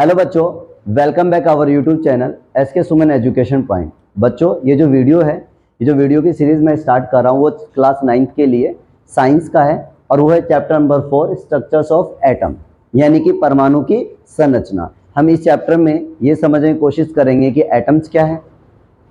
Hello बच्चों, welcome back our YouTube channel SK Suman education point. बच्चों, ये जो वीडियो की सीरीज मैं स्टार्ट कर रहा हूँ वो क्लास 9th के लिए साइंस का है और वो है chapter number 4 structures of atom, यानी कि परमाणु की संरचना। हम इस चैप्टर में ये समझने की कोशिश करेंगे कि एटम्स क्या है,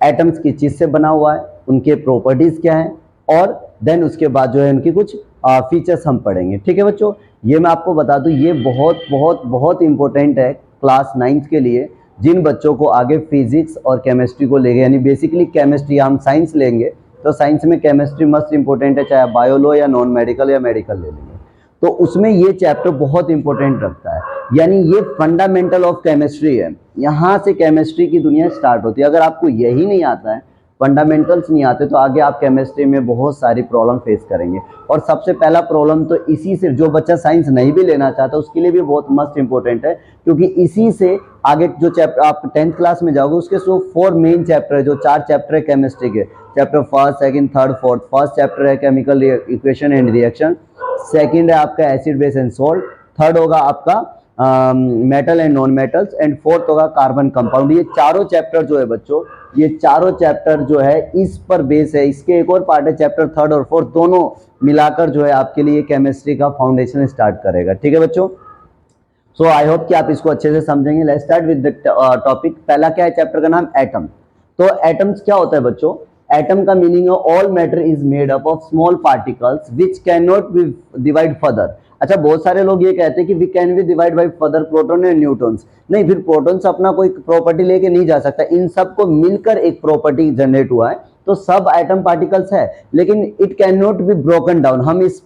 एटम्स किस चीज़ से बना हुआ है, उनके प्रॉपर्टीज़ क्या हैं और देन उसके बाद जो है उनकी कुछ फीचर्स हम पढ़ेंगे। ठीक है बच्चों, ये मैं आपको बता दूं ये बहुत बहुत बहुत इंपॉर्टेंट है क्लास 9th के लिए। जिन बच्चों को आगे फिजिक्स और केमिस्ट्री को लेंगे, यानी बेसिकली केमिस्ट्री, हम साइंस लेंगे तो साइंस में केमिस्ट्री मस्ट इंपॉर्टेंट है, चाहे बायो लो या नॉन मेडिकल या मेडिकल ले लेंगे तो उसमें ये चैप्टर बहुत इंपॉर्टेंट रखता है। यानी ये फंडामेंटल ऑफ केमिस्ट्री है, यहाँ से केमिस्ट्री की दुनिया स्टार्ट होती है। अगर आपको यही नहीं आता है, फंडामेंटल्स नहीं आते, तो आगे आप केमिस्ट्री में बहुत सारी प्रॉब्लम फेस करेंगे। और सबसे पहला प्रॉब्लम तो इसी से, जो बच्चा साइंस नहीं भी लेना चाहता उसके लिए भी बहुत मस्ट इंपॉर्टेंट है, क्योंकि इसी से आगे जो चैप्टर आप 10th क्लास में जाओगे उसके 4 मेन चैप्टर है, जो 4 चैप्टर है केमिस्ट्री के, chapter 1st, 2nd, 3rd, 4th। First chapter है chemical equation and reaction, second है आपका acid base and salt, third होगा आपका metal and non metals and fourth होगा कार्बन कंपाउंड। ये चारों चैप्टर जो है बच्चों, ये चारों चैप्टर जो है इस पर बेस है। इसके एक और पार्ट है चैप्टर 3rd और 4th, दोनों मिलाकर जो है आपके लिए केमिस्ट्री का फाउंडेशन स्टार्ट करेगा। ठीक है बच्चों, सो आई होप कि आप इसको अच्छे से समझेंगे। Let's start with the topic. पहला क्या है चैप्टर का नाम, एटम। तो एटम्स क्या होता है बच्चों? एटम का मीनिंग है all matter is made up of small particles which can not be divide further. अच्छा, बहुत सारे लोग ये कहते हैं कि we can be divide by further proton and neutrons. नहीं, फिर प्रोटॉन्स अपना कोई प्रॉपर्टी लेके नहीं जा सकता, इन सबको मिलकर एक प्रॉपर्टी जनरेट हुआ है, तो सब एटम पार्टिकल्स है, लेकिन it can not be broken down. हम इस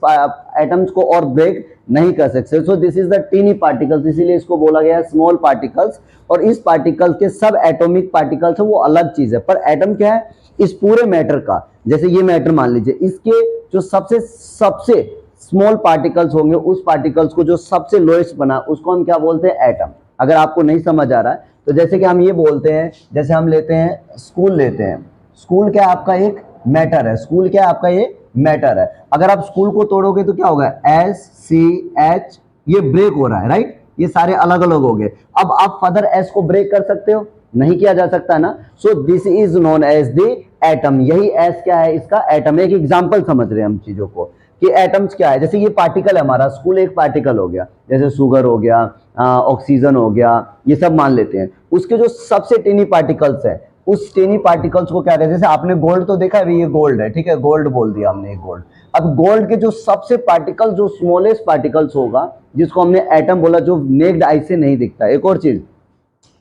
एटम्स को और ब्रेक नहीं कर सकते। So this is the tiny particles, इसीलिए इसको बोला गया है स्मॉल पार्टिकल्स। और इस पार्टिकल्स के सब एटॉमिक पार्टिकल्स है वो अलग चीज है, पर एटम क्या है? इस पूरे मैटर का, जैसे ये मैटर मान लीजिए, इसके जो सबसे सबसे स्मॉल पार्टिकल्स होंगे, उस पार्टिकल्स को जो सबसे लोएस्ट बना उसको हम क्या बोलते हैं? एटम। अगर आपको नहीं समझ आ रहा है तो जैसे कि हम ये बोलते हैं, जैसे हम लेते हैं स्कूल, लेते हैं स्कूल, क्या आपका एक मैटर है, स्कूल क्या आपका ये मैटर है। अगर आप स्कूल को तोड़ोगे तो क्या होगा? SCH, ये ब्रेक हो रहा है, राइट? ये सारे अलग अलग हो गए। अब आप फर्दर S को ब्रेक कर सकते हो? नहीं किया जा सकता ना। So this is known as the atom. यही S क्या है? इसका एटम। एक एग्जांपल समझ रहे हैं हम चीजों को कि एटम्स क्या है। जैसे ये पार्टिकल है हमारा, स्कूल एक पार्टिकल हो गया, जैसे शुगर हो गया, ऑक्सीजन हो गया, ये सब मान लेते हैं। उसके जो सबसे टेनी पार्टिकल्स है, उस टेनी पार्टिकल्स को क्या कहते हैं? जैसे आपने गोल्ड तो देखा है, ये गोल्ड है, ठीक है, गोल्ड बोल दिया हमने, गोल्ड। अब गोल्ड के जो सबसे पार्टिकल, जो स्मॉलेस्ट पार्टिकल्स होगा, जिसको हमने एटम बोला, जो नेक्ड आई से नहीं दिखता। एक और चीज,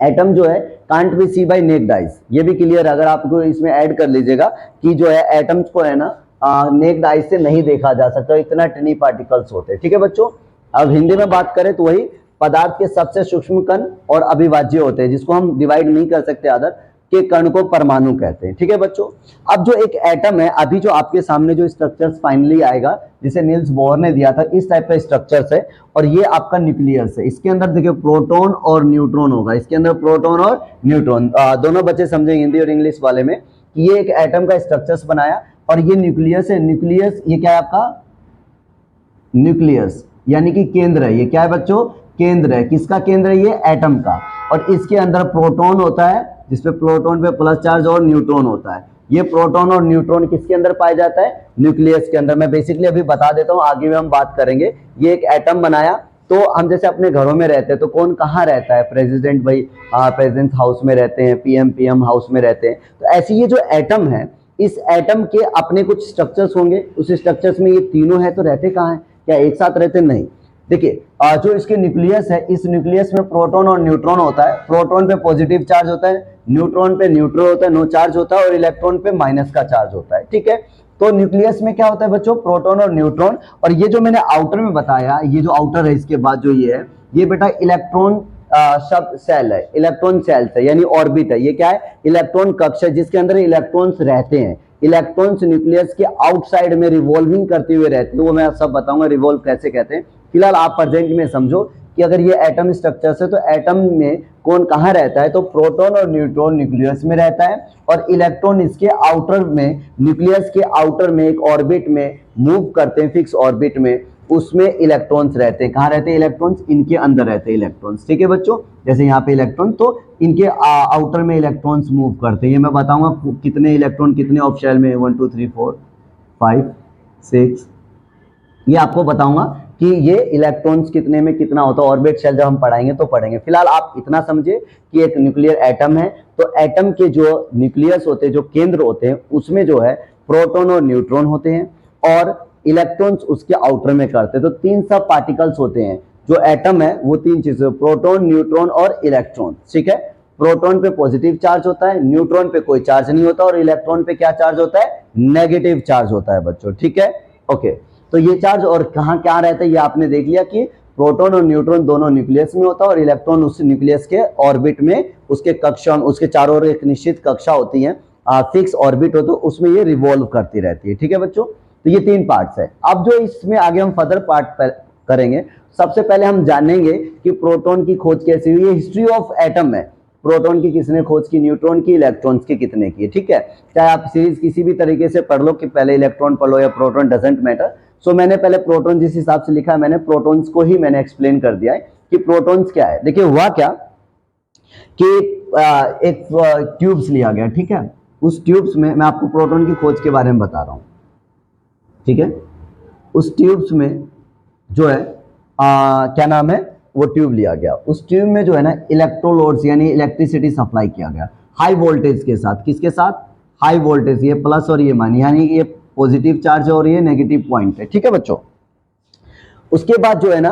एटम जो है can't be see by naked eyes, ये भी क्लियर है। अगर आपको इसमें ऐड कर लीजिएगा कि जो है एटम्स को है ना नेक्ड आइज से नहीं देखा जा सकता, इतना टिनी पार्टिकल्स होते हैं। ठीक है बच्चों, अब हिंदी में बात करें तो वही पदार्थ के सबसे सूक्ष्म कण और अविभाज्य होते हैं, जिसको हम डिवाइड नहीं कर सकते अदर के कण को परमाणु कहते हैं। ठीक है बच्चों, अब जो एक एटम है, अभी जो आपके सामने जो स्ट्रक्चर्स फाइनली आएगा, जिसे नील्स बोहर ने दिया था, इस टाइप का स्ट्रक्चर्स है और ये आपका न्यूक्लियस है। इसके अंदर देखिए प्रोटॉन और न्यूट्रॉन होगा, इसके अंदर प्रोटॉन और न्यूट्रॉन, दोनों बच्चे समझेंगे हिंदी और इंग्लिश वाले में कि ये एक एटम का स्ट्रक्चर्स बनाया और ये न्यूक्लियस है। न्यूक्लियस ये क्या है आपका? न्यूक्लियस यानी कि केंद्र है। ये क्या है बच्चों? केंद्र है। किसका केंद्र है? ये एटम का। और इसके अंदर प्रोटॉन होता है, जिसपे प्रोटॉन पे प्लस चार्ज, और न्यूट्रॉन होता है। ये प्रोटॉन और न्यूट्रॉन किसके अंदर पाया जाता है? न्यूक्लियस के अंदर। मैं बेसिकली अभी बता देता हूँ, आगे में हम बात करेंगे। ये एक एटम बनाया, तो हम जैसे अपने घरों में रहते हैं तो कौन कहाँ रहता है? प्रेसिडेंट भाई प्रेसिडेंट हाउस में रहते हैं, PM हाउस में रहते हैं। तो ऐसे ये जो एटम है, इस एटम के अपने कुछ स्ट्रक्चर्स होंगे, उस स्ट्रक्चर्स में ये तीनों है, तो रहते कहाँ हैं? क्या एक साथ रहते? नहीं। देखिए जो इसके न्यूक्लियस है, इस न्यूक्लियस में प्रोटॉन और न्यूट्रॉन होता है। प्रोटॉन पे पॉजिटिव चार्ज होता है, न्यूट्रॉन पे न्यूट्रल होता है, नो चार्ज होता है, और इलेक्ट्रॉन पे माइनस का चार्ज होता है। ठीक है, तो न्यूक्लियस में क्या होता है बच्चों? प्रोटॉन और न्यूट्रॉन। और ये जो मैंने आउटर में बताया, ये जो आउटर है, इसके बाद जो ये है, ये बेटा इलेक्ट्रॉन सब सेल है, इलेक्ट्रॉन सेल्स है, यानी ऑर्बिट है। ये क्या है? इलेक्ट्रॉन कक्ष है, जिसके अंदर इलेक्ट्रॉन्स रहते हैं। इलेक्ट्रॉन्स न्यूक्लियस के आउटसाइड में रिवॉल्विंग करते हुए रहते हैं, वो मैं सब बताऊंगा रिवॉल्व कैसे कहते हैं। फिलहाल आप प्रेजेंट में समझो कि अगर ये एटम स्ट्रक्चर है, तो एटम में कौन कहाँ रहता है? तो प्रोटॉन और न्यूट्रॉन न्यूक्लियस में रहता है, और इलेक्ट्रॉन इसके आउटर में, न्यूक्लियस के आउटर में एक ऑर्बिट में मूव करते हैं, फिक्स ऑर्बिट में। उसमें इलेक्ट्रॉन्स रहते हैं। कहाँ रहते हैं इलेक्ट्रॉन्स? इनके अंदर रहते हैं इलेक्ट्रॉन्स। ठीक है बच्चों, जैसे यहाँ पे इलेक्ट्रॉन, तो इनके आउटर में इलेक्ट्रॉन्स मूव करते हैं। ये मैं बताऊंगा कितने इलेक्ट्रॉन कितने ऑफ शेल में, 1 2 3 4 5 6, ये आपको बताऊंगा कि ये इलेक्ट्रॉन्स कितने में कितना होता है। ऑर्बिट शेल जब हम पढ़ाएंगे तो पढ़ेंगे। फिलहाल आप इतना समझे कि एक न्यूक्लियर एटम है, तो एटम के जो न्यूक्लियस होते हैं, जो केंद्र होते हैं, उसमें जो है प्रोटॉन और न्यूट्रॉन होते हैं और इलेक्ट्रॉन्स उसके आउटर में करते हैं। तो 3 सब पार्टिकल्स होते हैं। जो एटम है वो 3 चीजें, प्रोटॉन, न्यूट्रॉन और इलेक्ट्रॉन। ठीक है, प्रोटॉन पे पॉजिटिव चार्ज होता है, न्यूट्रॉन पे कोई चार्ज नहीं होता और इलेक्ट्रॉन पे क्या चार्ज होता है? नेगेटिव चार्ज होता है बच्चों। ठीक है, ओके। तो ये चार्ज और कहाँ क्या रहता है ये आपने देख लिया कि प्रोटॉन और न्यूट्रॉन दोनों न्यूक्लियस में होता है और इलेक्ट्रॉन उस न्यूक्लियस के ऑर्बिट में, उसके कक्षा, उसके चारों ओर एक निश्चित कक्षा होती है, फिक्स ऑर्बिट हो, तो उसमें ये रिवॉल्व करती रहती है। ठीक है बच्चों, तो ये 3 पार्ट्स है। अब जो इसमें आगे हम फर्दर पार्ट करेंगे, सबसे पहले हम जानेंगे कि प्रोटॉन की खोज कैसे हुई है। हिस्ट्री ऑफ एटम है, प्रोटॉन की किसने खोज की, न्यूट्रॉन की, इलेक्ट्रॉन्स की कितने की। ठीक है, चाहे आप सीरीज किसी भी तरीके से पढ़ लो कि पहले इलेक्ट्रॉन पढ़ लो या प्रोटॉन, डजेंट मैटर। सो मैंने पहले प्रोटॉन जिस हिसाब से लिखा है, मैंने प्रोटॉन्स को ही मैंने एक्सप्लेन कर दिया है कि प्रोटॉन्स क्या है। देखिए हुआ क्या कि एक ट्यूब्स लिया गया। ठीक है, उस ट्यूब्स में मैं आपको प्रोटॉन की खोज के बारे में बता रहा हूं। ठीक है, उस ट्यूब्स में जो है क्या नाम है, वो ट्यूब लिया गया। उस ट्यूब में जो है ना इलेक्ट्रोलोड्स यानी इलेक्ट्रिसिटी सप्लाई किया गया हाई वोल्टेज के साथ। किसके साथ? हाई वोल्टेज, ये प्लस और ये माइनस, यानी ये पॉजिटिव चार्ज है और ये नेगेटिव पॉइंट है। ठीक है बच्चों, उसके बाद जो है ना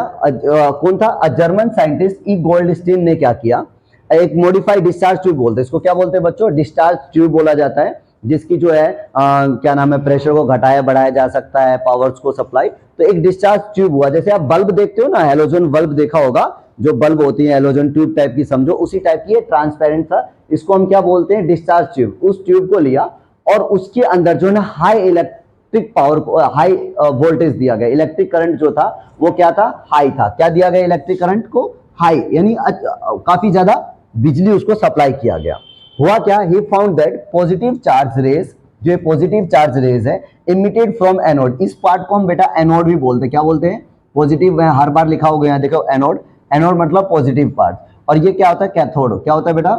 कौन था, जर्मन साइंटिस्ट ई गोल्डस्टीन ने क्या किया, एक मॉडिफाइड डिस्चार्ज ट्यूब बोलते हैं इसको। क्या बोलते हैं बच्चों? डिस्चार्ज ट्यूब बोला जाता है, जिसकी जो है क्या नाम है, प्रेशर को घटाया बढ़ाया जा सकता है, पावर्स को सप्लाई। तो एक डिस्चार्ज ट्यूब हुआ, जैसे आप बल्ब देखते हो ना, हेलोजन बल्ब देखा होगा, जो बल्ब होती है हेलोजन ट्यूब टाइप की, समझो उसी टाइप की, ट्रांसपेरेंट था। इसको हम क्या बोलते हैं? Discharge tube. उस ट्यूब को लिया और उसके अंदर जो है ना हाई इलेक्ट्रिक पावर को, हाई वोल्टेज दिया गया। इलेक्ट्रिक करंट जो था वो क्या था? हाई था। क्या दिया गया इलेक्ट्रिक करंट को? हाई, यानी काफी ज्यादा बिजली उसको सप्लाई किया गया। हुआ क्या, he found that positive charge rays, जो पॉजिटिव चार्ज रेज है, इमिटेड फ्रॉम एनोड। इस पार्ट को हम बेटा एनोड भी बोलते हैं। क्या बोलते हैं? पॉजिटिव, मैं हर बार लिखा होगा यहाँ देखो एनोड। एनोड मतलब पॉजिटिव पार्ट, और ये क्या होता है? कैथोड। क्या होता है बेटा?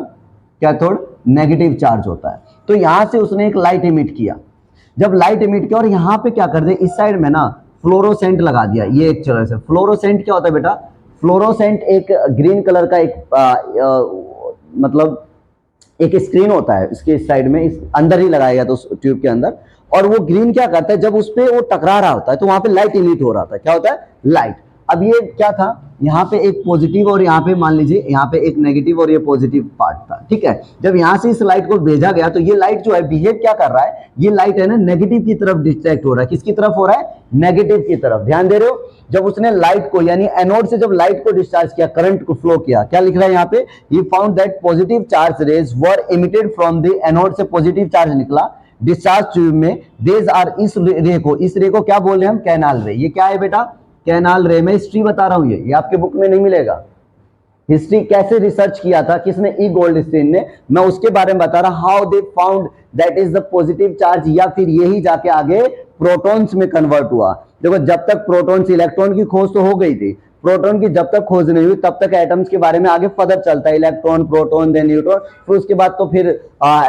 कैथोड नेगेटिव चार्ज होता है। तो यहां से उसने एक लाइट इमिट किया। जब लाइट इमिट किया और यहाँ पे क्या कर दे, इस साइड में ना फ्लोरोसेंट लगा दिया। ये एक तरह से फ्लोरोसेंट क्या होता है बेटा? फ्लोरोसेंट एक ग्रीन कलर का एक मतलब एक स्क्रीन होता है इसके साइड में, इस अंदर ही लगाया गया था उस ट्यूब के अंदर। और वो ग्रीन क्या करता है, जब उस पे वो टकरा रहा होता है तो वहां पे लाइट इमिट हो रहा था। क्या होता है? लाइट। अब ये क्या था, यहाँ पे एक पॉजिटिव और यहाँ पे मान लीजिए यहाँ पे एक नेगेटिव और ये पॉजिटिव पार्ट था। ठीक है, जब यहाँ से इस लाइट को भेजा गया तो ये लाइट जो है बिहेव क्या कर रहा है, ये लाइट है ना नेगेटिव की तरफ डिस्ट्रैक्ट हो रहा है। किसकी तरफ हो रहा है? नेगेटिव की तरफ। ध्यान दे रहे हो? जब उसने लाइट को यानी एनोड से जब लाइट को डिस्चार्ज किया, करंट को फ्लो किया, क्या लिख रहा है यहाँ पे, he found that positive charge rays were emitted from the anode से पॉजिटिव चार्ज निकला डिस्चार्ज ट्यूब में। देज आर, इस रे को क्या बोल रहे हैं हम? कैनाल रे। ये क्या है बेटा? कैनाल रे। मैं हिस्ट्री बता रहा हूं, ये आपके बुक में नहीं मिलेगा। हिस्ट्री कैसे रिसर्च किया था किसने? ई गोल्डस्टीन ने। मैं उसके बारे में बता रहा, how they found that is the positive charge, या फिर यही जाके आगे प्रोटॉन्स में कन्वर्ट हुआ। देखो जब तक प्रोटॉन्स, इलेक्ट्रॉन की खोज तो हो गई थी, प्रोटॉन की जब तक खोज नहीं हुई तब तक एटम्स के बारे में आगे फर्दर चलता है, इलेक्ट्रॉन, प्रोटॉन, देन न्यूट्रॉन, फिर उसके बाद तो फिर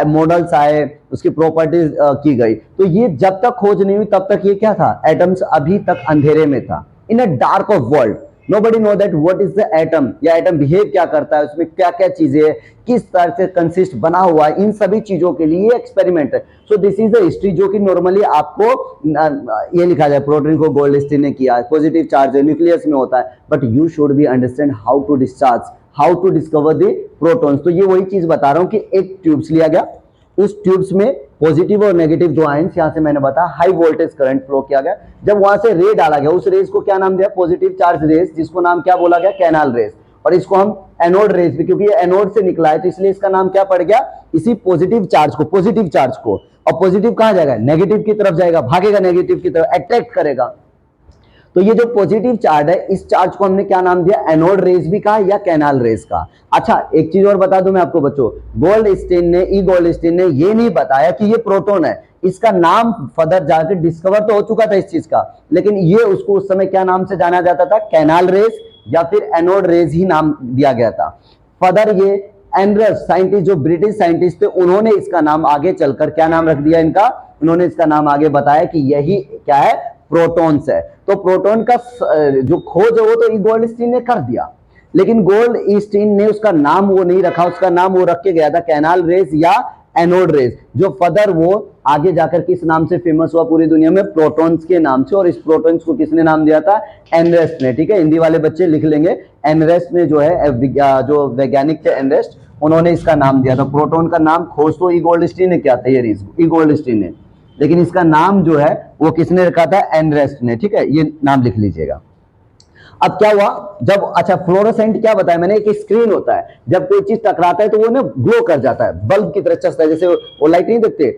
मॉडल्स आए, उसकी प्रॉपर्टीज की गई। तो ये जब तक खोज नहीं हुई तब तक ये क्या था? एटम्स अभी तक अंधेरे में था, in a dark of world. Nobody know that what is the atom, या एटम बिहेव क्या करता है, उसमें क्या क्या चीजें है, किस तरह से कंसिस्ट बना हुआ है, इन सभी चीजों के लिए एक्सपेरिमेंट है। सो दिस इज द हिस्ट्री जो कि नॉर्मली आपको ये लिखा जाए, प्रोटॉन को गोल्डस्टीन ने किया, पॉजिटिव चार्ज है, न्यूक्लियस में होता है, but you should be understand how to discharge, how to discover the protons. तो ये वही चीज बता रहा हूं कि एक ट्यूब्स लिया गया, उस ट्यूब्स में पॉजिटिव और नेगेटिव दो आयंस, यहां से मैंने बताया हाई वोल्टेज करंट फ्लो किया गया। जब वहां से रे डाला गया, उस रेस को क्या नाम दिया? पॉजिटिव चार्ज रेस, जिसको नाम क्या बोला गया? Canal rays. और इसको हम एनोड रेस भी, क्योंकि ये एनोड से निकला है तो इसलिए इसका नाम क्या पड़ गया? इसी पॉजिटिव चार्ज को, पॉजिटिव चार्ज को। और पॉजिटिव कहां जाएगा? नेगेटिव की तरफ जाएगा, भागेगा नेगेटिव की तरफ, अट्रैक्ट करेगा। तो ये जो पॉजिटिव चार्ज है, इस चार्ज को हमने क्या नाम दिया? एनोड रेस भी कहा या कैनाल रेस का। अच्छा एक चीज और बता दूं मैं आपको बच्चों, गोल्डस्टीन ने, ई गोल्डस्टीन ने ये नहीं बताया कि ये प्रोटॉन है, इसका नाम फर्दर जाकर डिस्कवर तो हो चुका था इस चीज का, लेकिन ये उसको उस समय क्या नाम से जाना जाता था, कैनाल रेस या फिर एनोड रेस ही नाम दिया गया था। फर्दर ये एनरस साइंटिस्ट, जो ब्रिटिश साइंटिस्ट थे, उन्होंने इसका नाम आगे चलकर क्या नाम रख दिया इनका, उन्होंने इसका नाम आगे बताया कि यही क्या है, प्रोटॉन्स है। तो प्रोटॉन का जो खोज है वो तो गोल्डस्टीन ने कर दिया, लेकिन गोल्डस्टीन ने उसका नाम वो नहीं रखा, उसका नाम वो रख के गया था कैनाल रेस या एनोड रेस, जो फर्दर वो आगे जाकर किस नाम से फेमस हुआ पूरी दुनिया में, प्रोटॉन्स के नाम से। और इस प्रोटॉन्स को किसने नाम दिया था, एनरेस्ट ने। ठीक है, हिंदी वाले बच्चे लिख लेंगे, एनरेस्ट ने जो है जो वैज्ञानिक थे एनरेस्ट, उन्होंने इसका नाम दिया था। प्रोटॉन का नाम खोज तो ई गोल्डस्टीन ने किया था, ये ई गोल्डस्टीन ने, लेकिन इसका नाम जो है वो किसने रखा था, एनरेस्ट ने। ठीक है, ये नाम लिख लीजिएगा। अब क्या हुआ, जब अच्छा फ्लोरोसेंट क्या बताया मैंने, एक स्क्रीन होता है, जब कोई चीज टकराता है तो वो ना ग्लो कर जाता है, बल्ब की तरह चसता है, जैसे वो लाइट नहीं देखते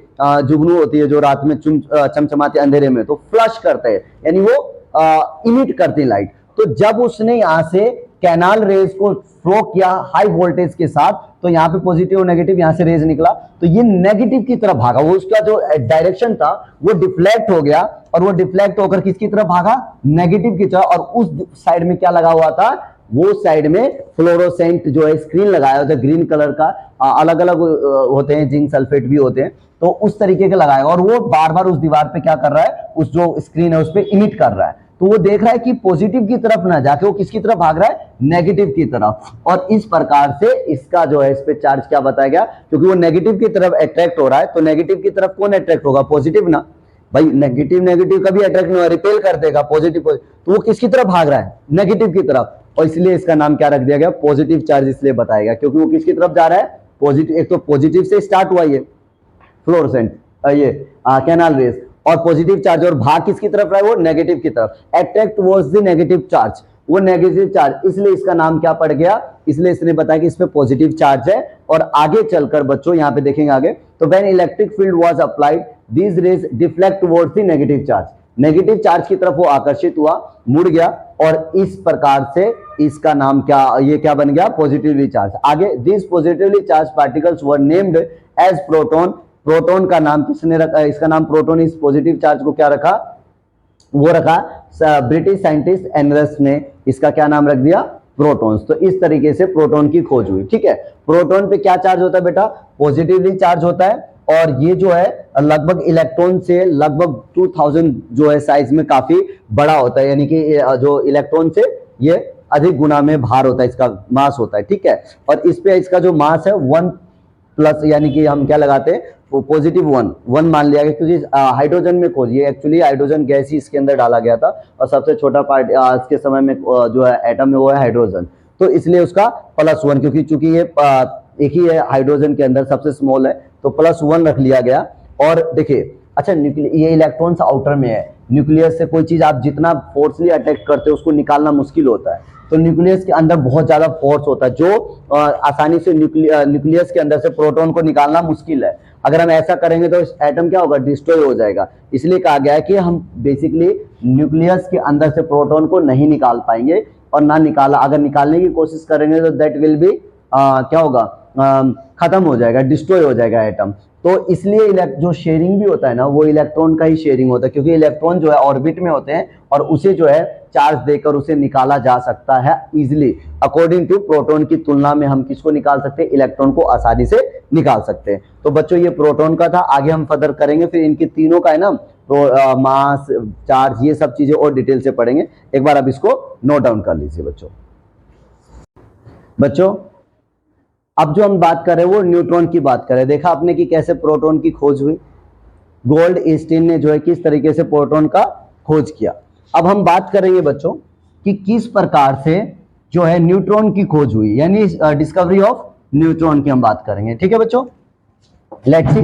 जुगनू होती है जो रात में चमचमाते अंधेरे में, तो फ्लश करते हैं, यानी वो इमिट करती है लाइट। तो जब उसने यहां से कैनाल रेज को फ्लो किया हाई वोल्टेज के साथ, तो यहाँ पे पॉजिटिव और नेगेटिव, यहां से रेज निकला, तो ये नेगेटिव की तरफ भागा, वो उसका जो डायरेक्शन था वो डिफ्लेक्ट हो गया, और वो डिफ्लेक्ट होकर किसकी तरफ भागा, नेगेटिव की तरफ। और उस साइड में क्या लगा हुआ था, वो साइड में फ्लोरोसेंट जो है स्क्रीन लगाया होता है ग्रीन कलर का, अलग अलग होते हैं, जिंक सल्फेट भी होते हैं, तो उस तरीके के लगाया, और वो बार बार उस दीवार पे क्या कर रहा है, उस जो स्क्रीन है उस पर इमिट कर रहा है। तो वो देख रहा है कि पॉजिटिव की तरफ ना जाके वो किसकी तरफ भाग रहा है, नेगेटिव की तरफ। और इस प्रकार से इसका जो है इस पे चार्ज क्या बताया गया, क्योंकि वो नेगेटिव की तरफ अट्रैक्ट हो रहा है, तो नेगेटिव की तरफ कौन अट्रैक्ट होगा, पॉजिटिव ना भाई, नेगेटिव नेगेटिव कभी अट्रैक्ट नहीं होगा, रिपेल कर देगा पॉजिटिव, तो वो किसकी तरफ भाग रहा है, नेगेटिव की तरफ, और इसलिए इसका नाम क्या रख दिया गया, पॉजिटिव चार्ज इसलिए बताया गया, क्योंकि वो किसकी तरफ जा रहा है, पॉजिटिव। एक तो पॉजिटिव से स्टार्ट हुआ ये फ्लोरोसेंट, ये कैनाल रेस, और पॉजिटिव चार्ज, और भाग किसकी तरफ रहा है, वो नेगेटिव की तरफ, attract towards the negative charge, वो नेगेटिव चार्ज, इसलिए इसका नाम क्या पड़ गया, इसलिए इसने बताया कि इसमें पॉजिटिव चार्ज है। और आगे चलकर बच्चों यहाँ पे देखेंगे आगे, तो when electric field was applied these raise deflect towards the negative charge, negative charge की तरफ वो आकर्षित हुआ, मुड़ गया, और इस प्रकार से इसका नाम क्या, ये क्या बन गया, पॉजिटिवली चार्ज। आगे this positively charge particles were named as proton, proton का नाम किसने रखा, इसका नाम प्रोटॉन, इस पॉजिटिव चार्ज को क्या रखा, वो रखा ब्रिटिश साइंटिस्ट एनरस ने, इसका क्या नाम रख दिया, प्रोटॉन्स। तो इस तरीके से प्रोटॉन की खोज हुई। ठीक है, प्रोटॉन पे क्या चार्ज होता है बेटा, पॉजिटिवली चार्ज होता है, और ये जो है लगभग इलेक्ट्रॉन से लगभग 2000 जो है साइज में काफी बड़ा होता है, यानी कि जो इलेक्ट्रॉन से ये अधिक गुना में भार होता है, इसका मास होता है। ठीक है, और इस पे इसका जो मास है 1 प्लस, यानी कि हम क्या लगाते हैं, पॉजिटिव 1 मान लिया गया, क्योंकि हाइड्रोजन में खोज, ये एक्चुअली हाइड्रोजन गैस ही इसके अंदर डाला गया था, और सबसे छोटा पार्ट आज के समय में जो है एटम में वो है हाइड्रोजन, तो इसलिए उसका +1, क्योंकि चूंकि ये एक ही है हाइड्रोजन के अंदर, सबसे स्मॉल है, तो +1 रख लिया गया। और देखिए अच्छा, ये इलेक्ट्रॉन्स आउटर में है, न्यूक्लियस से कोई चीज आप जितना फोर्सली अटैक करते हो उसको निकालना मुश्किल होता है, तो न्यूक्लियस के अंदर बहुत ज्यादा फोर्स होता है, जो आसानी से न्यूक्लियस के अंदर से प्रोटॉन को निकालना मुश्किल है। अगर हम ऐसा करेंगे तो एटम क्या होगा, डिस्ट्रॉय हो जाएगा। इसलिए कहा गया है कि हम बेसिकली न्यूक्लियस के अंदर से प्रोटॉन को नहीं निकाल पाएंगे, और ना निकाला, अगर निकालने की कोशिश करेंगे तो दैट विल बी क्या होगा, खत्म हो जाएगा, डिस्ट्रॉय हो जाएगा एटम। तो इसलिए जो शेयरिंग भी होता है ना, वो इलेक्ट्रॉन का ही शेयरिंग होता है, क्योंकि इलेक्ट्रॉन जो है ऑर्बिट में होते हैं, और उसे जो है चार्ज देकर उसे निकाला जा सकता है इजिली। अकॉर्डिंग टू प्रोटॉन की तुलना में हम किसको निकाल सकते हैं, इलेक्ट्रॉन को आसानी से निकाल सकते हैं। तो बच्चों ये प्रोटॉन का था, आगे हम फर्दर करेंगे, फिर इनकी तीनों का है ना, तो मास, चार्ज, ये सब चीजें और डिटेल से पढ़ेंगे। एक बार अब इसको नोट डाउन कर लीजिए बच्चों। अब जो हम बात कर रहे हैं वो न्यूट्रॉन की बात कर रहे हैं। देखा आपने कि कैसे प्रोटॉन की खोज हुई, गोल्डस्टीन ने जो है किस तरीके से प्रोटॉन का खोज किया। अब हम बात करेंगे बच्चों कि किस प्रकार से जो है न्यूट्रॉन की खोज हुई, यानी डिस्कवरी ऑफ न्यूट्रॉन की हम बात करेंगे। ठीक है बच्चों, लेट्स सी।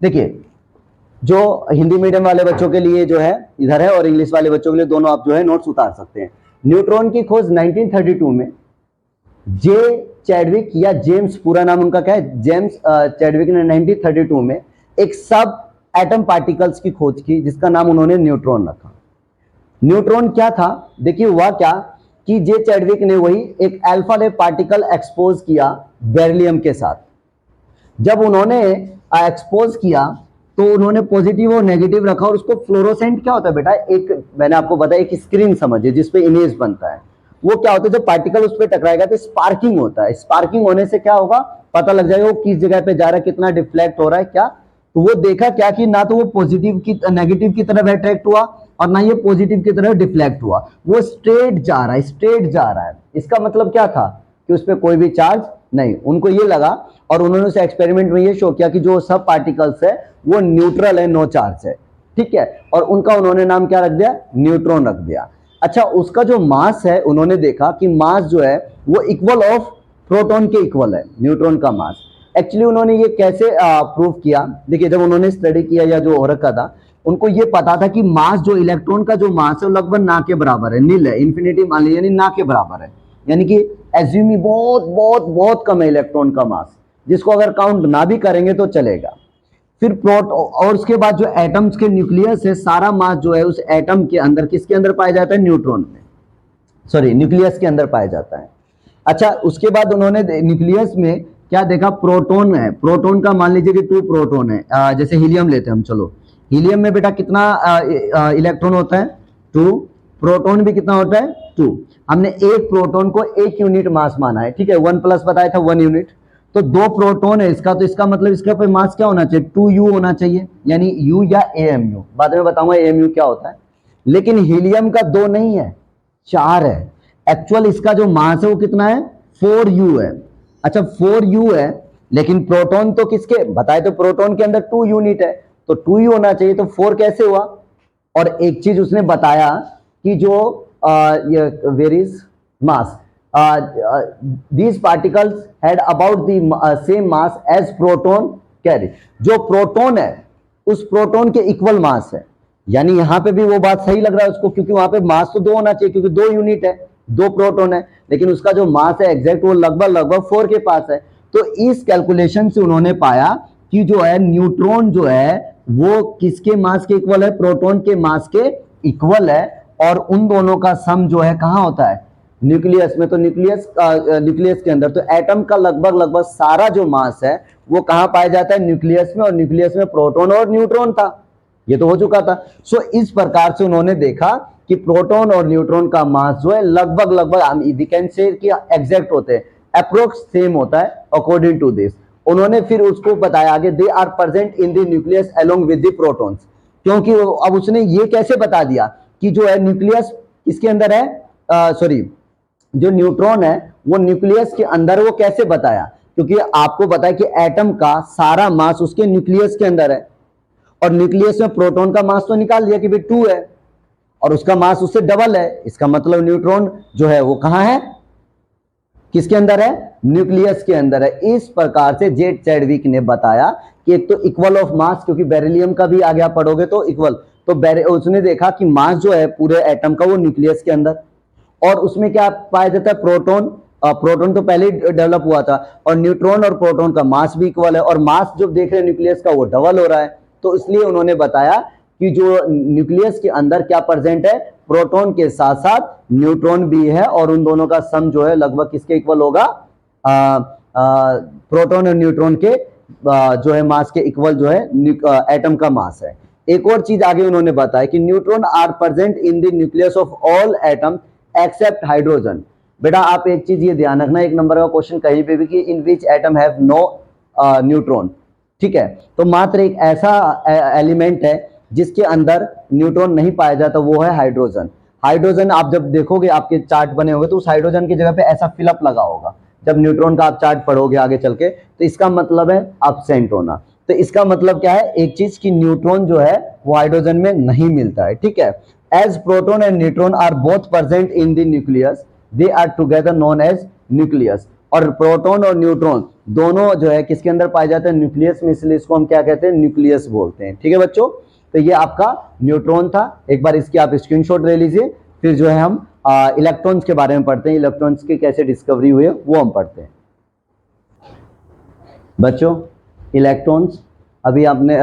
देखिए, जो हिंदी मीडियम वाले बच्चों के लिए जो है इधर है, और इंग्लिश वाले बच्चों के लिए दोनों आप जो है नोट्स उतार सकते हैं। न्यूट्रॉन की खोज 1932 में जे चैडविक या जेम्स, पूरा नाम उनका क्या है, जेम्स चैडविक ने 1932 में एक सब एटम पार्टिकल्स की खोज की, जिसका नाम उन्होंने न्यूट्रॉन रखा। न्यूट्रॉन क्या था, देखिए हुआ क्या कि जे चैडविक ने वही एक अल्फा रे पार्टिकल एक्सपोज किया बेरिलियम के साथ। जब उन्होंने एक्सपोज किया तो उन्होंने पॉजिटिव और नेगेटिव रखा। और उसको फ्लोरोसेंट क्या होता है बेटा, एक मैंने आपको बताया एक स्क्रीन समझिए जिसपे इमेज बनता है। वो क्या होता है, जब पार्टिकल उस पर टकराएगा तो स्पार्किंग होता है। स्पार्किंग होने से क्या होगा, पता लग जाएगा वो किस जगह पे जा रहा है, कितना डिफ्लेक्ट हो रहा है क्या। तो वो देखा क्या कि ना तो वो पॉजिटिव की नेगेटिव की तरफ अट्रैक्ट हुआ और ना ये पॉजिटिव की तरफ डिफ्लेक्ट हुआ, वो स्ट्रेट जा रहा है, स्ट्रेट जा रहा है। इसका मतलब क्या था कि उस पर कोई भी चार्ज नहीं। उनको ये लगा और उन्होंने उस एक्सपेरिमेंट में ये शो किया कि जो सब पार्टिकल्स है वो न्यूट्रल है, नो चार्ज है, ठीक है। और उनका उन्होंने नाम क्या रख दिया, न्यूट्रॉन रख दिया। अच्छा, उसका जो मास है उन्होंने देखा कि मास जो है वो इक्वल ऑफ प्रोटॉन के इक्वल है, न्यूट्रॉन का मास। एक्चुअली उन्होंने ये कैसे प्रूव किया, देखिए जब उन्होंने स्टडी किया या जो हो रखा था, उनको ये पता था कि मास जो इलेक्ट्रॉन का जो मास है वो लगभग ना के बराबर है, नील है, इन्फिनिटी मान लीजिए, यानी ना के बराबर है। यानी कि एज्यूम बहुत बहुत बहुत कम है इलेक्ट्रॉन का मास, जिसको अगर काउंट ना भी करेंगे तो चलेगा। फिर प्रोट और उसके बाद जो एटम्स के न्यूक्लियस है, सारा मास जो है उस एटम के अंदर किसके अंदर पाया जाता है, न्यूट्रॉन में, सॉरी न्यूक्लियस के अंदर पाया जाता है। अच्छा, उसके बाद उन्होंने न्यूक्लियस में क्या देखा, प्रोटॉन है। प्रोटॉन का मान लीजिए कि 2 प्रोटॉन है, जैसे हीलियम लेते हैं हम, चलो हीलियम में बेटा कितना इलेक्ट्रॉन होता है, 2। प्रोटॉन भी कितना होता है, 2। हमने एक प्रोटॉन को 1 यूनिट मास माना है, ठीक है, 1 प्लस बताया था 1 यूनिट। तो 2 प्रोटॉन है इसका, तो इसका मतलब इसके ऊपर मास क्या होना चाहिए, 2u होना चाहिए, यानी u या amu। बाद में बताऊंगा amu क्या होता है। लेकिन हीलियम का 2 नहीं है, 4 है। एक्चुअल इसका जो मास है वो कितना है, 4u है। अच्छा 4u है, लेकिन प्रोटॉन तो किसके बताए, तो प्रोटॉन के अंदर 2 यूनिट है, तो 2u होना चाहिए, तो 4 कैसे हुआ। और एक चीज उसने बताया कि जो where is mass, these particles had about the same mass as proton carry। जो प्रोटॉन है उस प्रोटॉन के इक्वल मास है। यानी यहां पे भी वो बात सही लग रहा है उसको, क्योंकि वहां पे मास तो 2 होना चाहिए, क्योंकि 2 यूनिट है, 2 प्रोटॉन है, लेकिन उसका जो मास है एग्जैक्ट वो लगभग 4 के पास है। तो इस कैलकुलेशन से उन्होंने पाया कि जो है न्यूट्रॉन जो है वो किसके मास के इक्वल है, प्रोटॉन के मास के इक्वल है। और उन दोनों का सम जो है कहां होता है, न्यूक्लियस में। तो न्यूक्लियस के अंदर तो एटम का लगभग सारा जो मास है वो कहां पाया जाता है, न्यूक्लियस में। और न्यूक्लियस में प्रोटॉन और न्यूट्रॉन था, ये तो हो चुका था। सो इस प्रकार से उन्होंने देखा कि प्रोटॉन और न्यूट्रॉन का मास जो है लगभग वी कैन से कि एग्जैक्ट होते हैं, अप्रोक्स सेम होता है अकॉर्डिंग टू दिस। उन्होंने फिर उसको बताया आगे, they are present in the nucleus along with the protons. क्योंकि अब उसने ये कैसे बता दिया कि जो है न्यूक्लियस इसके अंदर है, सॉरी जो न्यूट्रॉन है वो न्यूक्लियस के अंदर, वो कैसे बताया, क्योंकि आपको बताया कि एटम का सारा मास उसके न्यूक्लियस के अंदर है। और न्यूक्लियस में प्रोटॉन का मास तो निकाल दिया कि भाई 2 है, और उसका मास उससे डबल है। इसका मतलब न्यूट्रॉन जो है वो कहां है, किसके अंदर है, न्यूक्लियस के अंदर है। इस प्रकार से जेट चैडविक ने बताया कि एक तो इक्वल ऑफ मास, क्योंकि बेरिलियम का भी आगे आप पढ़ोगे तो इक्वल, तो उसने देखा कि मास जो है पूरे एटम का वो न्यूक्लियस के अंदर, और उसमें क्या पाया जाता है, प्रोटॉन। प्रोटॉन तो पहले ही डेवलप हुआ था, और न्यूट्रॉन और प्रोटॉन का मास भी इक्वल है, और मास जो देख रहे हैं न्यूक्लियस का वो डबल हो रहा है। तो इसलिए उन्होंने बताया कि जो न्यूक्लियस के अंदर क्या प्रेजेंट है, प्रोटॉन के साथ साथ न्यूट्रॉन भी है, और उन दोनों का सम जो है लगभग किसके इक्वल होगा, प्रोटॉन और न्यूट्रॉन के जो है मास के इक्वल जो है एटम का मास है। एक और चीज आगे उन्होंने बताया कि neutron are present in the nucleus of all atom except hydrogen. बेटा आप एक चीज ये ध्यान रखना, एक नंबर का क्वेश्चन कहीं पे भी कि इन विच एटम हैव नो न्यूट्रॉन, ठीक है। तो मात्र एक ऐसा एलिमेंट है जिसके अंदर न्यूट्रॉन नहीं पाया जाता, वो है हाइड्रोजन। हाइड्रोजन आप जब देखोगे आपके चार्ट बने होंगे तो उस हाइड्रोजन की जगह पे ऐसा फिलअप लगा होगा। जब न्यूट्रॉन का आप चार्ट पढ़ोगे आगे चल के, तो इसका मतलब है एब्सेंट होना। तो इसका मतलब क्या है, एक चीज की न्यूट्रॉन जो है वो हाइड्रोजन में नहीं मिलता है, ठीक है। As proton and neutron are both present in the nucleus, they are together known as nucleus. और प्रोटॉन और न्यूट्रॉन दोनों जो है किसके अंदर पाए जाते हैं, न्यूक्लियस में, इसलिए इसको हम क्या कहते हैं, न्यूक्लियस बोलते हैं, ठीक है बच्चों। तो ये आपका न्यूट्रॉन था, एक बार इसकी आप स्क्रीनशॉट ले लीजिए। फिर जो है हम इलेक्ट्रॉन्स के बारे में पढ़ते हैं, इलेक्ट्रॉन्स की कैसे डिस्कवरी हुई है वो हम पढ़ते हैं। बच्चों इलेक्ट्रॉन्स अभी आपने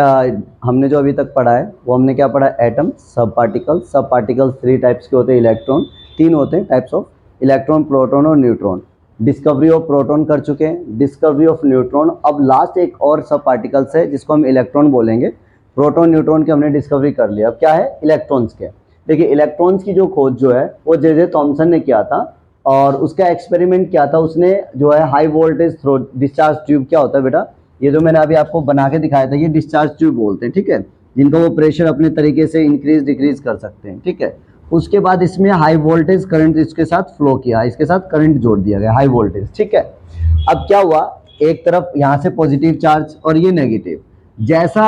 हमने जो अभी तक पढ़ा है वो हमने क्या पढ़ा, एटम, सब पार्टिकल्स। सब पार्टिकल्स 3 टाइप्स के होते हैं, इलेक्ट्रॉन 3 होते हैं टाइप्स ऑफ, इलेक्ट्रॉन, प्रोटॉन और न्यूट्रॉन। डिस्कवरी ऑफ प्रोटॉन कर चुके हैं, डिस्कवरी ऑफ न्यूट्रॉन। अब लास्ट एक और सब पार्टिकल्स है जिसको हम इलेक्ट्रॉन बोलेंगे। प्रोटॉन न्यूट्रॉन की हमने डिस्कवरी कर लिया। अब क्या है, इलेक्ट्रॉन्स के। देखिए इलेक्ट्रॉन्स की जो खोज जो है वो जे थॉमसन ने किया था, और उसका एक्सपेरिमेंट क्या था, उसने जो है high voltage through discharge tube, क्या होता है बेटा, ये जो मैंने अभी आपको बना के दिखाया था ये डिस्चार्ज ट्यूब बोलते हैं, ठीक है, जिनको वो प्रेशर अपने तरीके से इंक्रीज डिक्रीज कर सकते हैं, ठीक है। उसके बाद इसमें हाई वोल्टेज करंट इसके साथ फ्लो किया, इसके साथ करंट जोड़ दिया गया हाई वोल्टेज, ठीक है। अब क्या हुआ, एक तरफ यहाँ से पॉजिटिव चार्ज और ये नेगेटिव, जैसा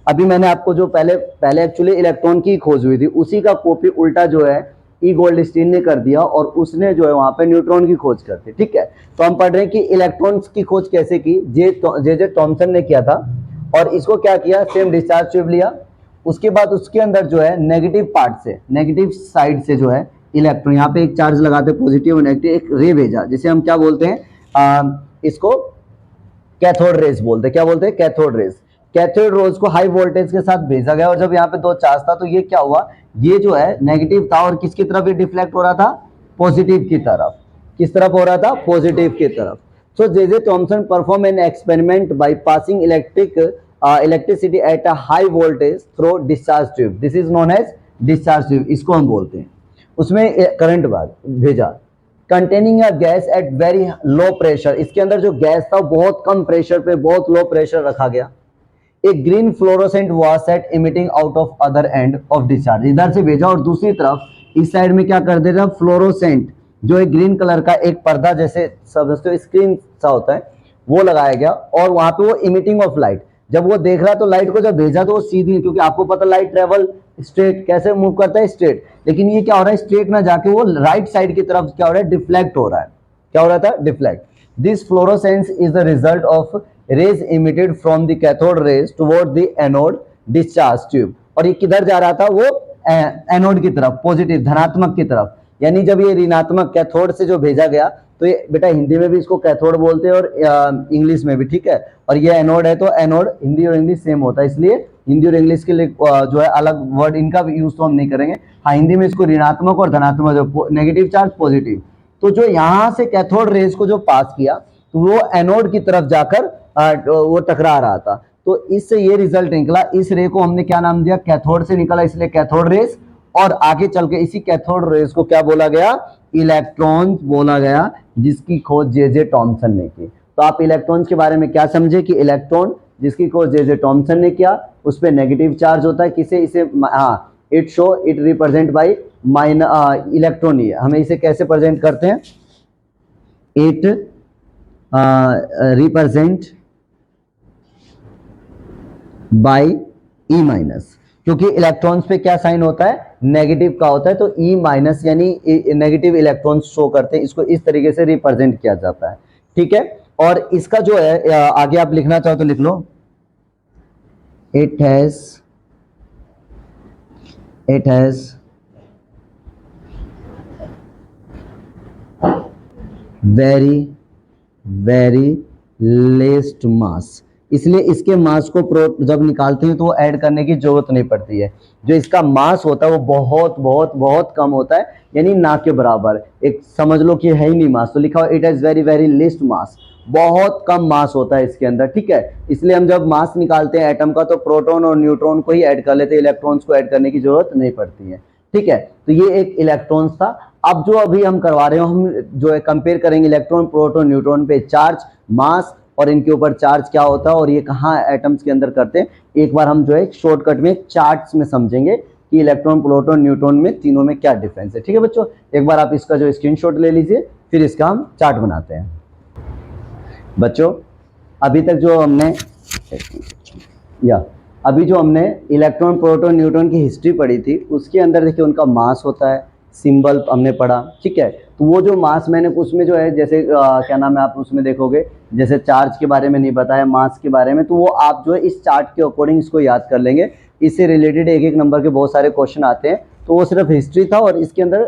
अभी मैंने आपको जो पहले एक्चुअली इलेक्ट्रॉन की खोज हुई थी उसी का कॉपी उल्टा जो है ई गोल्डस्टीन ने कर दिया, और उसने जो है वहां पे न्यूट्रॉन की खोज करती, ठीक है। तो हम पढ़ रहे हैं कि इलेक्ट्रॉन्स की खोज कैसे की, जे थॉमसन ने किया था, और इसको क्या किया, सेम डिस्चार्ज ट्यूब लिया, उसके बाद उसके अंदर जो है नेगेटिव पार्ट से, नेगेटिव साइड से जो है इलेक्ट्रॉन, यहाँ पे एक चार्ज लगाते पॉजिटिव और नेगेटिव, एक रे भेजा, जिसे हम क्या बोलते हैं, इसको कैथोड रेज बोलते हैं। क्या बोलते हैं, कैथोड रेज। कैथोड रेज को हाई वोल्टेज के साथ भेजा गया, और जब यहाँ पे दो चार्ज था तो ये क्या हुआ, ये जो है नेगेटिव था और किसकी तरफ ये डिफ्लेक्ट हो रहा था, पॉजिटिव की तरफ। किस तरफ हो रहा था, पॉजिटिव की तरफ। So J Thomson perform an experiment by passing electricity at a high voltage through discharge tube, this is known as discharge tube, इसको हम बोलते हैं। उसमें करंट भेजा, containing a gas at very low pressure, इसके अंदर जो गैस था बहुत कम प्रेशर पे, बहुत लो प्रेशर रखा गया। एक green fluorescent was set emitting out of other end of discharge, इधर से भेजा और दूसरी तरफ इस साइड में क्या कर दे रहा, फ्लोरोसेंट जो एक ग्रीन कलर का एक पर्दा जैसे समझते हो स्क्रीन सा होता है वो लगाया गया, और वहां पे वो इमिटिंग ऑफ लाइट, जब वो देख रहा तो लाइट को जब भेजा तो वो सीधी, क्योंकि आपको पता लाइट ट्रेवल स्ट्रेट कैसे मूव करता है, स्ट्रेट, लेकिन ये क्या हो रहा है, स्ट्रेट ना जाके वो राइट साइड की तरफ क्या हो रहा है, डिफ्लेक्ट हो रहा है। क्या हो रहा था, deflect. This fluorescence is the result of rays emitted from the cathode rays toward the anode discharge tube, और ये किधर जा रहा था, वो एनोड की तरफ, पॉजिटिव धनात्मक की तरफ, यानी जब ये ऋणात्मक कैथोड से जो भेजा गया, तो ये बेटा हिंदी में भी इसको कैथोड बोलते हैं और इंग्लिश में भी, ठीक है। और ये एनोड है, तो एनोड हिंदी और इंग्लिश सेम होता है, इसलिए हिंदी और इंग्लिश के लिए जो है अलग वर्ड इनका यूज तो हम नहीं करेंगे। हाँ, हिंदी में इसको ऋणात्मक और धनात्मक, जो नेगेटिव चार्ज पॉजिटिव, तो जो यहाँ से कैथोड रेज को जो पास किया तो वो एनोड की तरफ जाकर वो टकरा रहा था, तो इससे ये रिजल्ट निकला। इस रे को हमने क्या नाम दिया, कैथोड से निकला इसलिए कैथोड रेज, और आगे चल के इसी कैथोड रेज को क्या बोला गया, इलेक्ट्रॉन बोला गया, जिसकी खोज जे थॉमसन ने की। तो आप इलेक्ट्रॉन्स के बारे में क्या समझे कि इलेक्ट्रॉन जिसकी खोज जे थॉमसन ने किया, उस पर नेगेटिव चार्ज होता है, किसे, इसे, हाँ, इट रिप्रेजेंट बाई इलेक्ट्रॉन, ही हमें इसे कैसे प्रेजेंट करते हैं, it represent by E minus, क्योंकि इलेक्ट्रॉन्स पे क्या साइन होता है, नेगेटिव का होता है, तो ई माइनस यानी नेगेटिव इलेक्ट्रॉन्स शो करते हैं, इसको इस तरीके से रिप्रेजेंट किया जाता है, ठीक है। और इसका जो है आगे आप लिखना चाहो तो लिख लो, इट हैज वेरी लेस्ट मास, इसलिए इसके मास को जब निकालते हैं तो वो ऐड करने की जरूरत नहीं पड़ती है। जो इसका मास होता है वो बहुत बहुत बहुत कम होता है, यानी ना के बराबर, एक समझ लो कि है ही नहीं मास, तो लिखा हो इट हैज वेरी लेस्ट मास, बहुत कम मास होता है इसके अंदर, ठीक है। इसलिए हम जब मास निकालते हैं एटम का तो प्रोटॉन और न्यूट्रॉन को ही ऐड कर लेते हैं, इलेक्ट्रॉन्स को ऐड करने की जरूरत नहीं पड़ती है, ठीक है। तो ये एक इलेक्ट्रॉन्स था। अब जो अभी हम करवा रहे हो, हम जो है कंपेयर करेंगे इलेक्ट्रॉन, प्रोटॉन, न्यूट्रॉन पे चार्ज, मास और इनके ऊपर चार्ज क्या होता है और ये कहाँ एटम्स के अंदर करते हैं। एक बार हम जो है शॉर्टकट में चार्ट्स में समझेंगे कि इलेक्ट्रॉन, प्रोटॉन, न्यूट्रॉन में तीनों में क्या डिफरेंस है, ठीक है बच्चों। एक बार आप इसका जो स्क्रीनशॉट ले लीजिए, फिर इसका हम चार्ट बनाते हैं। बच्चों अभी तक जो हमने इलेक्ट्रॉन, प्रोटॉन, न्यूट्रॉन की हिस्ट्री पढ़ी थी, उसके अंदर देखिए उनका मास होता है, सिंबल हमने पढ़ा, ठीक है। तो वो जो मास मैंने उसमें जो है जैसे क्या नाम है, आप उसमें देखोगे जैसे चार्ज के बारे में नहीं बताया, मास के बारे में, तो वो आप जो है इस चार्ट के अकॉर्डिंग इसको याद कर लेंगे। इससे रिलेटेड एक एक नंबर के बहुत सारे क्वेश्चन आते हैं, तो वो सिर्फ हिस्ट्री था, और इसके अंदर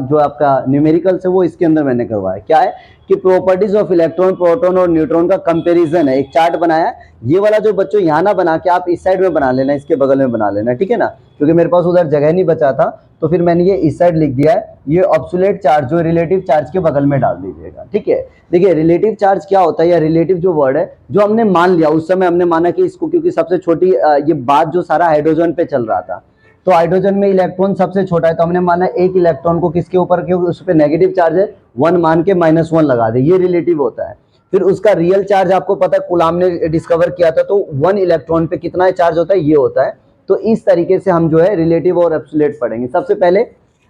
जो आपका न्यूमेरिकल्स है वो इसके अंदर मैंने करवाया। क्या है कि प्रॉपर्टीज ऑफ इलेक्ट्रॉन, प्रोटॉन और न्यूट्रॉन का कंपैरिजन है, एक चार्ट बनाया। ये वाला जो बच्चों यहाँ ना बना के आप इस साइड में बना लेना, इसके बगल में बना लेना, ठीक है ना, क्योंकि मेरे पास उधर जगह नहीं बचा था, तो फिर मैंने ये इस साइड लिख दिया है। ये ऑब्सोलेट चार्ज जो रिलेटिव चार्ज के बगल में डाल दीजिएगा, ठीक है। देखिए रिलेटिव चार्ज क्या होता है, या रिलेटिव जो वर्ड है, जो हमने मान लिया उस समय, हमने माना कि इसको, क्योंकि सबसे छोटी ये बात जो सारा हाइड्रोजन पे चल रहा था, तो हाइड्रोजन में इलेक्ट्रॉन सबसे छोटा है, तो हमने माना एक इलेक्ट्रॉन को किसके ऊपर, क्योंकि उस पर नेगेटिव चार्ज है, 1 मान के -1 लगा दे, ये रिलेटिव होता है। फिर उसका रियल चार्ज आपको पता है, कूलाम ने डिस्कवर किया था, तो 1 इलेक्ट्रॉन पे कितना चार्ज होता है, ये होता है। तो इस तरीके से हम जो है रिलेटिव और एब्सोल्यूट पढ़ेंगे। सबसे पहले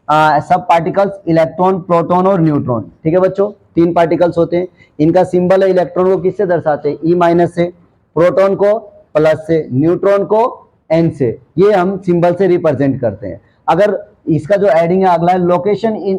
सब पार्टिकल्स, इलेक्ट्रॉन, प्रोटॉन और न्यूट्रॉन, ठीक है बच्चों, 3 पार्टिकल्स होते हैं। इनका सिंबल है, इलेक्ट्रॉन को किससे दर्शाते हैं, E- से, प्रोटॉन को प्लस से, न्यूट्रॉन को N से, ये हम सिंबल से रिप्रेजेंट करते हैं। अगर इसका जो एडिंग है अगला है, लोकेशन इन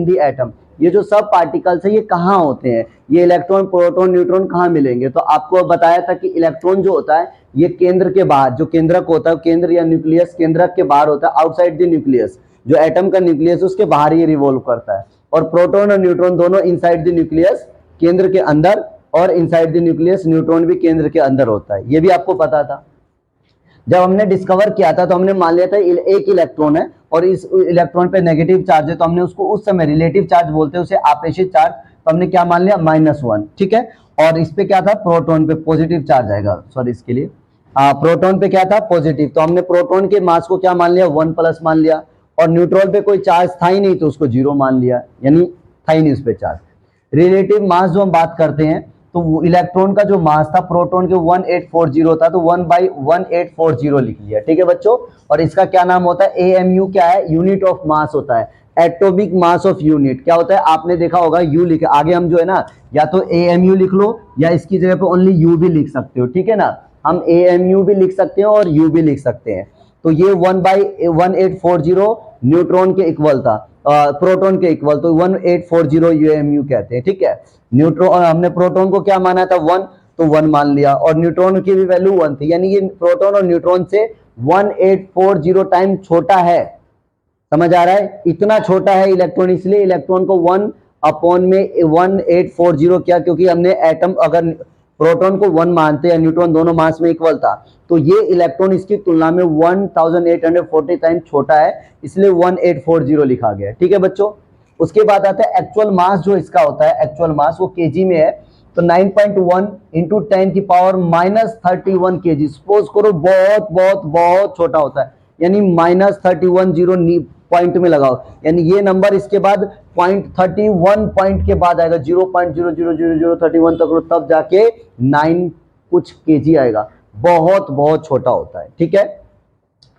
द एटम, ये जो सब पार्टिकल्स है ये कहाँ होते हैं, ये इलेक्ट्रॉन, प्रोटॉन, न्यूट्रॉन कहाँ मिलेंगे। तो आपको बताया था कि इलेक्ट्रॉन जो होता है ये केंद्र के बाहर, जो केंद्रक होता है, केंद्र या न्यूक्लियस केंद्रक के बाहर होता है, आउटसाइड द न्यूक्लियस, जो एटम का न्यूक्लियस उसके बाहर ये रिवॉल्व करता है। और प्रोटॉन और न्यूट्रॉन दोनों इनसाइड द न्यूक्लियस, केंद्र के अंदर, और इनसाइड द न्यूक्लियस न्यूट्रॉन भी केंद्र के अंदर होता है, ये भी आपको पता था। जब हमने डिस्कवर किया था तो हमने मान लिया था एक इलेक्ट्रॉन है और इस इलेक्ट्रॉन पे नेगेटिव चार्ज है, तो हमने उसको उस समय रिलेटिव चार्ज बोलते हैं, उसे आपेक्षिक चार्ज, तो हमने क्या मान लिया, -1, ठीक है। और इस पे क्या था, प्रोटॉन पे पॉजिटिव चार्ज आएगा, सॉरी इसके लिए प्रोटॉन पे क्या था, पॉजिटिव, तो हमने प्रोटॉन के मास को क्या मान लिया, 1+ मान लिया, और न्यूट्रॉन पे कोई चार्ज था ही नहीं तो उसको 0 मान लिया, यानी था ही नहीं उस पे चार्ज। रिलेटिव मास जो हम बात करते हैं, तो इलेक्ट्रॉन का जो मास था प्रोटॉन के 1840 था, तो 1/1840 लिख लिया, ठीक है बच्चों। और इसका क्या नाम होता है, एएमयू क्या है, यूनिट ऑफ मास होता है, एटॉमिक मास ऑफ यूनिट। क्या होता है, आपने देखा होगा यू लिखे, आगे हम जो है ना, या तो एएमयू लिख लो या इसकी जगह पे ओनली यू भी लिख सकते हो, ठीक है ना। हम एएमयू भी लिख सकते हैं और यू भी लिख सकते हैं। तो ये 1/1840 न्यूट्रॉन के इक्वल था, प्रोटॉन के इक्वल, तो 1840 यूएमयू कहते हैं, ठीक है। न्यूट्रॉन, हमने प्रोटॉन को क्या माना था, 1, तो 1 मान लिया, और न्यूट्रॉन की भी वैल्यू 1 थी, यानी ये प्रोटॉन और न्यूट्रॉन से 1840 टाइम छोटा है। समझ आ रहा है, इतना छोटा है इलेक्ट्रॉन, इसलिए इलेक्ट्रॉन को 1/1840 क्या, क्योंकि हमने एटम, अगर प्रोटॉन को 1 मानते हैं, न्यूट्रॉन दोनों मास में इक्वल था, तो ये इलेक्ट्रॉन इसकी तुलना में 1840 टाइम छोटा है, इसलिए 1840 लिखा गया है, ठीक है बच्चों। उसके बाद आता है एक्चुअल मास, जो इसका होता है एक्चुअल मास, वो केजी में है, तो 9.1 इंटू 10⁻31 केजी। सपोज करो बहुत बहुत बहुत छोटा होता है, यानी -31 पॉइंट में लगाओ, यानी ये नंबर इसके बाद 0.31 पॉइंट के बाद आएगा, 0.0000031 तक, तब जाके 9 कुछ केजी आएगा, बहुत बहुत छोटा होता है, ठीक है।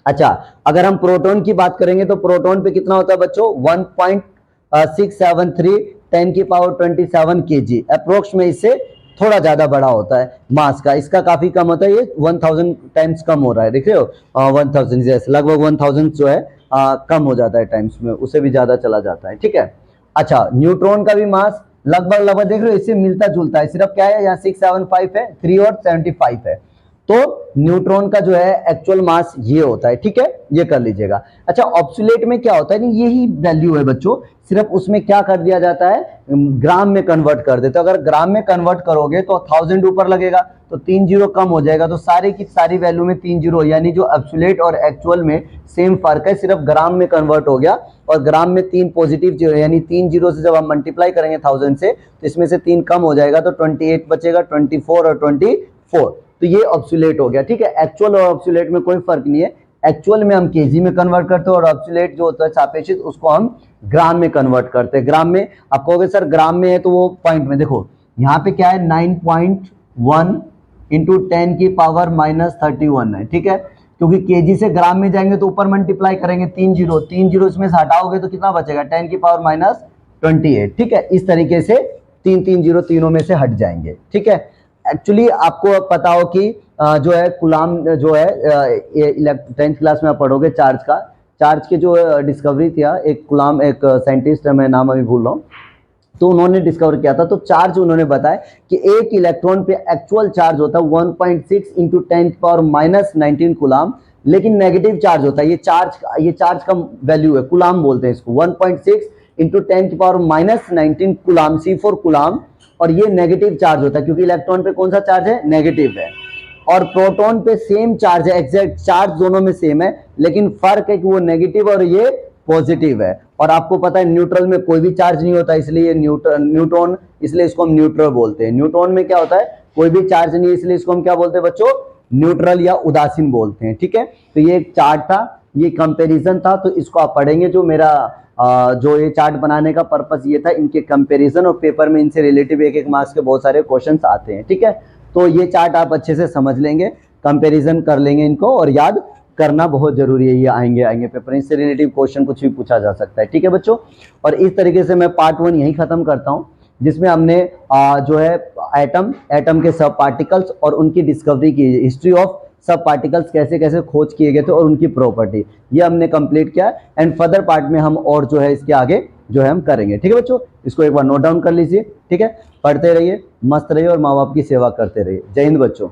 अच्छा, अगर हम प्रोटॉन की बात करेंगे तो प्रोटॉन पे कितना होता है बच्चों, 1.673 10⁻27 केजी, अप्रोक्स में इससे थोड़ा ज्यादा बड़ा होता है मास का, इसका काफी कम होता है, ये 1000 टाइम्स कम हो रहा है, देख रहे हो, 1000 जैसे लगभग 1000 जो है कम हो जाता है टाइम्स में, उससे भी ज्यादा चला जाता है, ठीक है। अच्छा, न्यूट्रॉन का भी मास लगभग देख रहे हो, इससे मिलता जुलता है, सिर्फ क्या है, यहाँ 675 है, 3 और 75 है, तो न्यूट्रॉन का जो है एक्चुअल मास ये होता है, ठीक है, ये कर लीजिएगा। अच्छा, ऑब्सोलेट में क्या होता है, नहीं यही वैल्यू है बच्चों, सिर्फ उसमें क्या कर दिया जाता है, ग्राम में कन्वर्ट कर देते, तो अगर ग्राम में कन्वर्ट करोगे तो 1000 ऊपर लगेगा, तो 3 जीरो कम हो जाएगा, तो सारी की सारी वैल्यू में 3 जीरो, यानी जो ऑब्सोलेट और एक्चुअल में सेम फर्क है, सिर्फ ग्राम में कन्वर्ट हो गया, और ग्राम में 3 पॉजिटिव जीरो, यानी 3 जीरो से जब हम मल्टीप्लाई करेंगे 1000 से, तो इसमें से 3 कम हो जाएगा, तो 28 बचेगा, 24 और 24, तो ये ऑब्सोलेट हो गया, ठीक है। एक्चुअल और ऑब्सोलेट में कोई फर्क नहीं है, एक्चुअल में हम केजी में कन्वर्ट करते हैं, और ऑब्सोलेट जो होता है सापेक्षिक, उसको हम ग्राम में कन्वर्ट करते हैं। ग्राम में आप कहोगे सर ग्राम में है तो वो पॉइंट में, देखो यहाँ पे क्या है, 9.1 इंटू 10⁻31 है, ठीक है, क्योंकि केजी से ग्राम में जाएंगे तो ऊपर मल्टीप्लाई करेंगे, 3 जीरो इसमें से हटाओगे तो कितना बचेगा, 10⁻28, ठीक है। इस तरीके से 3 जीरो तीनों में से हट जाएंगे, ठीक है। एक्चुअली आपको पता हो कि जो है कूलाम जो है 10th क्लास में आप पढ़ोगे चार्ज के जो डिस्कवरी थी, एक कूलाम एक साइंटिस्ट है, मैं नाम अभी भूल रहा हूँ, तो उन्होंने डिस्कवर किया था, तो चार्ज उन्होंने बताया कि एक इलेक्ट्रॉन पे एक्चुअल चार्ज होता है 1.6 इंटू 10⁻19 कूलाम, लेकिन नेगेटिव चार्ज होता है। ये चार्ज का वैल्यू है, कूलाम बोलते हैं इसको, 1.6 इंटू 10⁻⁻19 कूलाम, C4 कूलाम। और ये नेगेटिव चार्ज होता है क्योंकि इलेक्ट्रॉन पे कौन सा चार्ज है, नेगेटिव है। और प्रोटॉन पे सेम चार्ज है, एग्जैक्ट चार्ज दोनों में सेम है, लेकिन फर्क है कि वो नेगेटिव और ये पॉजिटिव है। और आपको पता है न्यूट्रल में कोई भी चार्ज नहीं होता, इसलिए न्यूट्रॉन, इसलिए इसको हम न्यूट्रल बोलते हैं। न्यूट्रॉन में क्या होता है, कोई भी चार्ज नहीं है, इसलिए इसको हम क्या बोलते हैं बच्चों, न्यूट्रल या उदासीन बोलते हैं। ठीक है, तो ये एक चार्ट था, ये कंपैरिजन था, तो इसको आप पढ़ेंगे। जो मेरा जो ये चार्ट बनाने का पर्पस ये था, इनके कंपैरिजन, और पेपर में इनसे रिलेटिव एक मार्क्स के बहुत सारे क्वेश्चंस आते हैं। ठीक है, तो ये चार्ट आप अच्छे से समझ लेंगे, कंपैरिजन कर लेंगे इनको, और याद करना बहुत जरूरी है। ये आएंगे पेपर, इससे रिलेटिव क्वेश्चन कुछ भी पूछा जा सकता है। ठीक है बच्चों, और इस तरीके से मैं पार्ट 1 यहीं खत्म करता हूँ, जिसमें हमने जो है एटम के सब पार्टिकल्स और उनकी डिस्कवरी की, हिस्ट्री ऑफ सब पार्टिकल्स कैसे कैसे खोज किए गए थे और उनकी प्रॉपर्टी, ये हमने कंप्लीट किया। एंड फर्दर पार्ट में हम और जो है इसके आगे जो है हम करेंगे। ठीक है बच्चों, इसको एक बार नोट डाउन कर लीजिए। ठीक है, पढ़ते रहिए, मस्त रहिए और माँ बाप की सेवा करते रहिए। जय हिंद बच्चों।